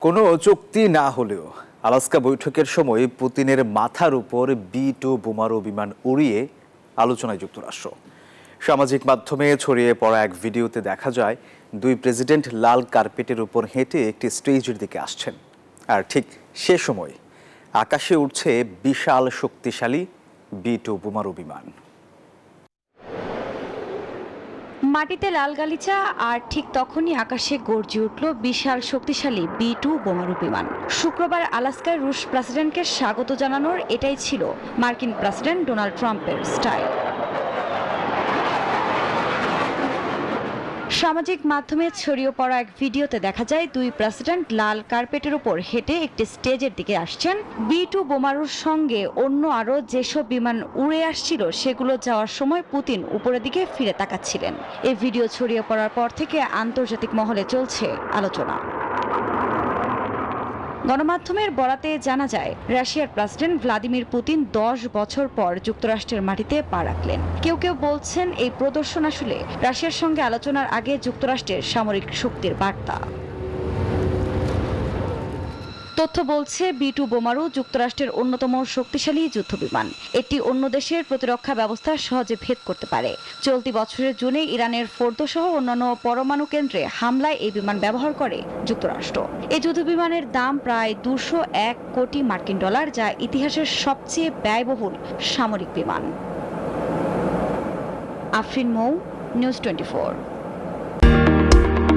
কোনো চুক্তি না হলেও আলাস্কা বৈঠকের সময় পুতিনের মাথার উপর B-2 বোমারু বিমান উড়িয়ে আলোচনায় যুক্তরাষ্ট্র। সামাজিক মাধ্যমে ছড়িয়ে পড়া এক ভিডিওতে দেখা যায় দুই প্রেসিডেন্ট লাল কার্পেটের উপর হেঁটে একটি স্টেজের দিকে আসছেন, আর ঠিক সে সময় আকাশে উঠছে বিশাল শক্তিশালী B-2 বোমারু বিমান। মাটিতে লাল গালিচা, আর ঠিক তখনই আকাশে গর্জে উঠল বিশাল শক্তিশালী B-2 বোমারু বিমান। শুক্রবার আলাস্কায় রুশ প্রেসিডেন্টকে স্বাগত জানানোর এটাই ছিল মার্কিন প্রেসিডেন্ট ডোনাল্ড ট্রাম্পের স্টাইল। সামাজিক মাধ্যমে ছড়িয়ে পড়া এক ভিডিওতে দেখা যায় দুই প্রেসিডেন্ট লাল কার্পেটের উপর হেঁটে একটি স্টেজের দিকে আসছেন। B-2 বোমারুর সঙ্গে অন্য আরও যেসব বিমান উড়ে আসছিল সেগুলো যাওয়ার সময় পুতিন উপরের দিকে ফিরে তাকাচ্ছিলেন। এই ভিডিও ছড়িয়ে পড়ার পর থেকে আন্তর্জাতিক মহলে চলছে আলোচনা। গণমাধ্যমের বরাতে জানা যায় রাশিয়ার প্রেসিডেন্ট ভ্লাদিমির পুতিন 10 বছর পর যুক্তরাষ্ট্রের মাটিতে পা রাখলেন। কেউ কেউ বলছেন এই প্রদর্শন আসলে রাশিয়ার সঙ্গে আলোচনার আগে যুক্তরাষ্ট্রের সামরিক শক্তির বার্তা। তথ্য বলছে B-2 বোমারু যুক্তরাষ্ট্রের অন্যতম শক্তিশালী যুদ্ধবিমান। এটি অন্য দেশের প্রতিরক্ষা ব্যবস্থা সহজে ভেদ করতে পারে। চলতি বছরের জুনে ইরানের ফোর্দো সহ অন্যান্য পরমাণু কেন্দ্রে হামলায় এই বিমান ব্যবহার করে যুক্তরাষ্ট্র। এই যুদ্ধবিমানের দাম প্রায় 201 কোটি মার্কিন ডলার, যা ইতিহাসের সবচেয়ে ব্যয়বহুল সামরিক বিমান। আফরিন মৌ, নিউজ 24।